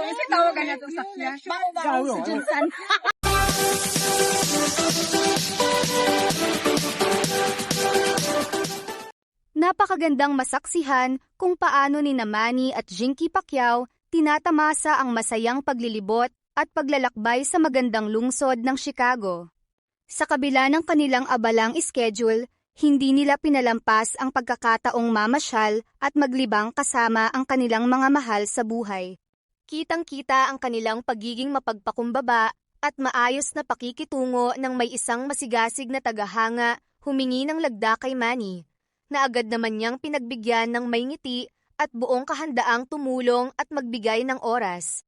Kasi tawagan na ito sa flash. Bago si Jinsan. Napakagandang masaksihan kung paano ni Manny at Jinky Pacquiao tinatamasa ang masayang paglilibot at paglalakbay sa magandang lungsod ng Chicago. Sa kabila ng kanilang abalang schedule, hindi nila pinalampas ang pagkakataong mamasyal at maglibang kasama ang kanilang mga mahal sa buhay. Kitang-kita ang kanilang pagiging mapagpakumbaba at maayos na pakikitungo ng may isang masigasig na tagahanga humingi ng lagda kay Manny, na agad naman niyang pinagbigyan ng may ngiti at buong kahandaang tumulong at magbigay ng oras.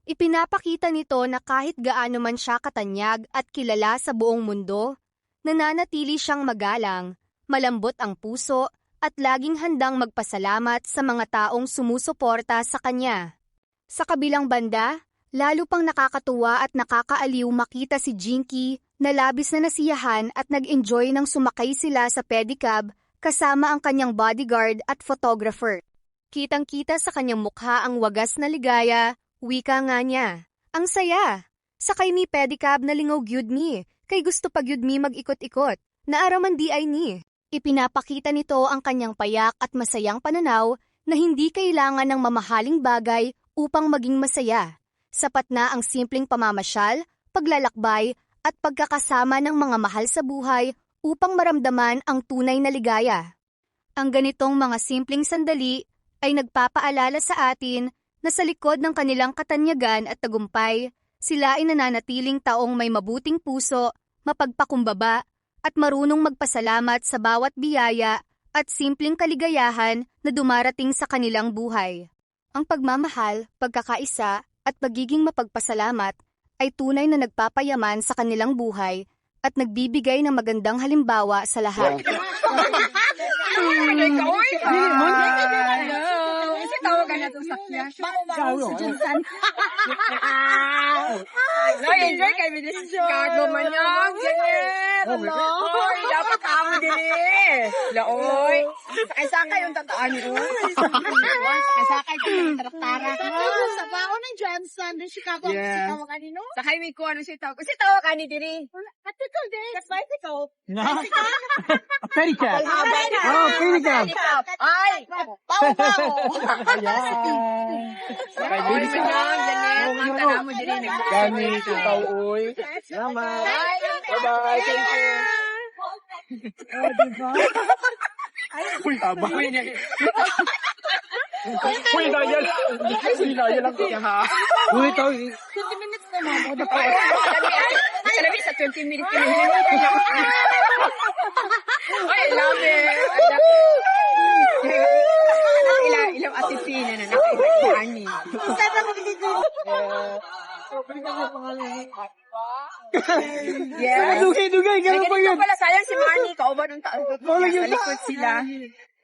Ipinapakita nito na kahit gaano man siya katanyag at kilala sa buong mundo, nananatili siyang magalang, malambot ang puso at laging handang magpasalamat sa mga taong sumusuporta sa kanya. Sa kabilang banda, lalo pang nakakatuwa at nakakaaliw makita si Jinky na labis na nasiyahan at nag-enjoy nang sumakay sila sa pedicab kasama ang kanyang bodyguard at photographer. Kitang-kita sa kanyang mukha ang wagas na ligaya, wika nga niya. Ang saya! Sakay mi pedicab na lingaw gyud mi, kay gusto pa gyud mi mag-ikot-ikot, naaraman di ay ni. Ipinapakita nito ang kanyang payak at masayang pananaw na hindi kailangan ng mamahaling bagay upang maging masaya. Sapat na ang simpleng pamamasyal, paglalakbay at pagkakasama ng mga mahal sa buhay upang maramdaman ang tunay na ligaya. Ang ganitong mga simpleng sandali ay nagpapaalala sa atin na sa likod ng kanilang katanyagan at tagumpay, sila ay nananatiling taong may mabuting puso, mapagpakumbaba, at marunong magpasalamat sa bawat biyaya at simpleng kaligayahan na dumarating sa kanilang buhay. Ang pagmamahal, pagkakaisa, at pagiging mapagpasalamat ay tunay na nagpapayaman sa kanilang buhay at nagbibigay ng magandang halimbawa sa lahat. Kasi tawagan na ito sa flash. Bago si Jinsan. Enjoy kami din sa Chicago man yan. Oy, dapat kamo din eh. Laoy. Sakay yung tataan ko. Sakay ko yung taraktara. Sa baon ng Johnson, ng Chicago. Si tawagan ni no? Sakay may ko ano si tawagan. Si tawagan ni diri. Bicycle din. Bicycle. Pedicab. Oh, pedicab. Ay, pao-pao. Sakay Oy, din manang, Janet. Ang tanaw mo diri. Kami tutaw uy. Salamat. Bye-bye. Thank you. Oh, diba? Uy, taba. Uy, nayal. Uy, nayal ang kanya ha. Uy, ito. 20 minutes na mo. Kalami sa 20 minutes na I love it. Ilang asipina na nakailan ni. Sana mo dito. Yeah. Dugay. Ganun pa yun. Pala sayang si Manny. Kauban ng taon. Sa likod sila.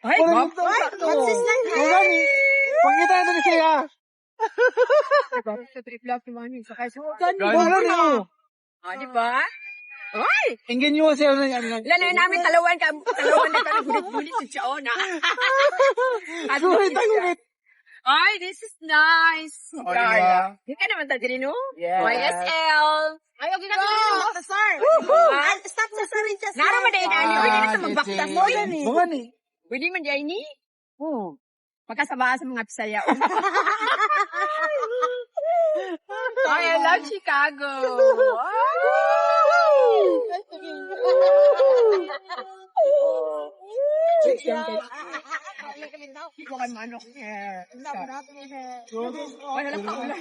Ay, Pagkita ito ni siya. sa trip lang si Manny. Sakay sa Gano'n mo. di ba? Ay! Ingin nyo siya. Lalo namin talawan na kami gulit-gulit sa Chaona. Gulit. Ay, this is nice. Diba? Hindi ka naman tadiri, no? Yeah. YSL. Ayaw, ginagawa sa sir. Stop sa sir. Nara man dahil ani. Pwede na ito magbaktas mo. Bunga ni. Pwede man dahil ni. Magkasama sa mga pisaya. Ay, I love Chicago. Bukan manok niya. Wala lang paulan.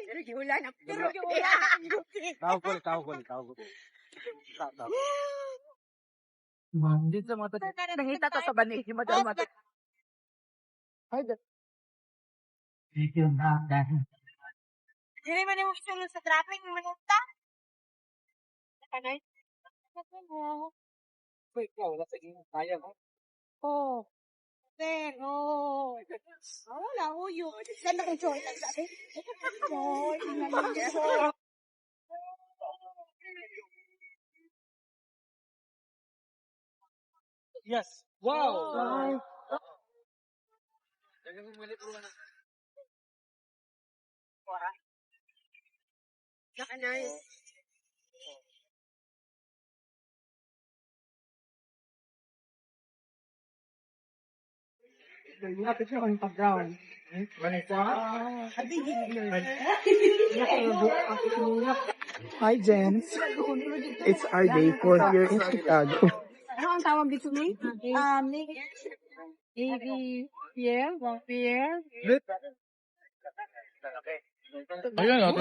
Pero giulan ako. Tawag ko. Dito sa mata. Nangita to sa bani. Yung madal mata. Dito na. Hindi man yung sulod sa traffic. Manunta. Nakanay. Wait, ikaw, nasa inyo. Kaya mo? Oh. Pero. Wala ko yun. Ganda kong joy lang sa akin. Joy. Yes. Wow. Hi, Jen. It's our day for here in Chicago. Ano ang tawag dito ni? Maybe Pierre? Pierre? Ayan, ayan.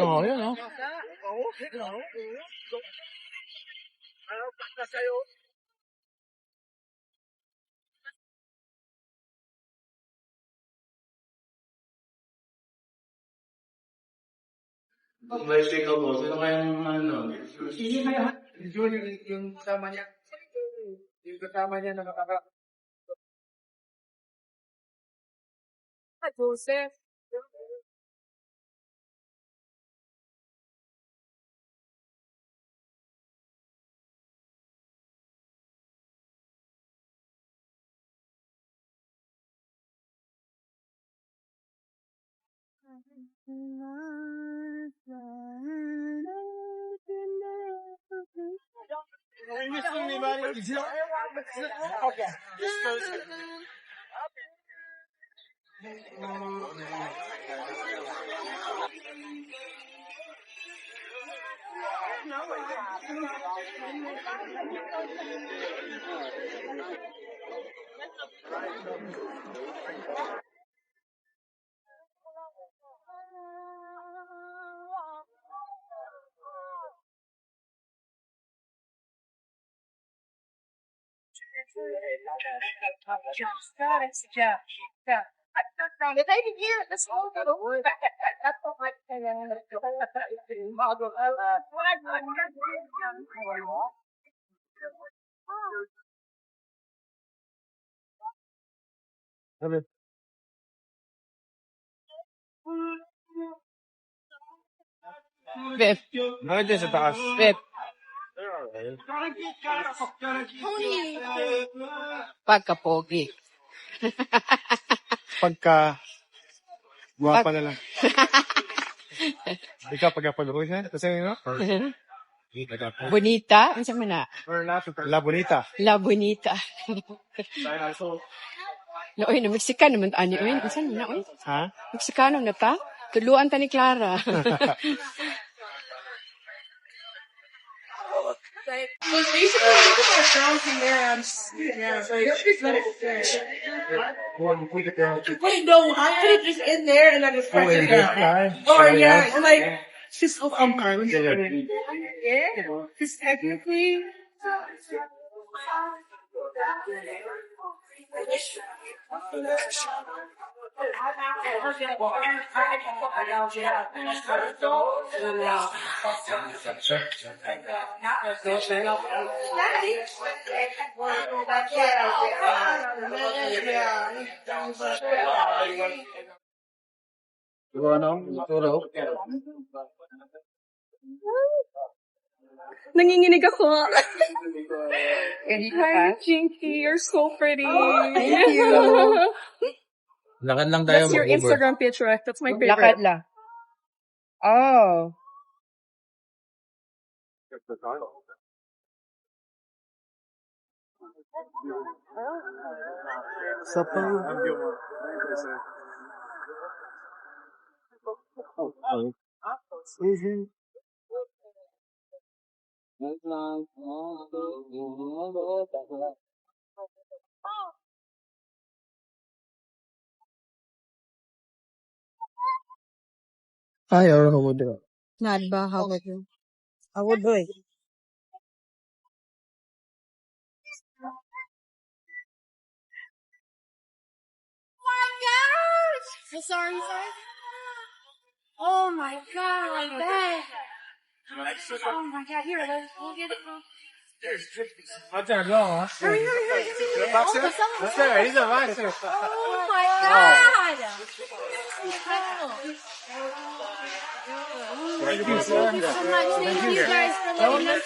May signal mo. Sino kayang ano? Yung kasama niya. Yung kasama niya na nakaka... Joseph. Okay. Beth. Bakit din sa taas? Beth. Pagkapogi. Pagka... Guwapa na lang. Ikaw pagka-pagkaroon siya? Kasi ano? Bonita. Ano sa mana? La Bonita. La Bonita. No, oy, na Mexican naman ani oy. Saan na oy? Ha? Meksikano na ta? Tuluan ta ni Clara. Wait, no, I put it just in there and I just press it down. Or yeah, I'm like, she's so Carmen. Yeah, because technically. Nanginginig ako. Kahit Hi, Jinky. You're so pretty. Thank you. Lakad lang tayo That's your mag-Uber. Instagram picture. That's my favorite. Lakad lang. Oh. Sa pang... Hi, how would you? Not ba? How would you? How would you? I'm sorry, sorry. Oh my god, Beth. Oh my god, here, we'll get it. What's that go, huh? Hurry, hurry, hurry, give me the Boxer? What's that? He's a boxer. Oh my god. Thank you, sir. Thank you so much. Thank you guys for letting us.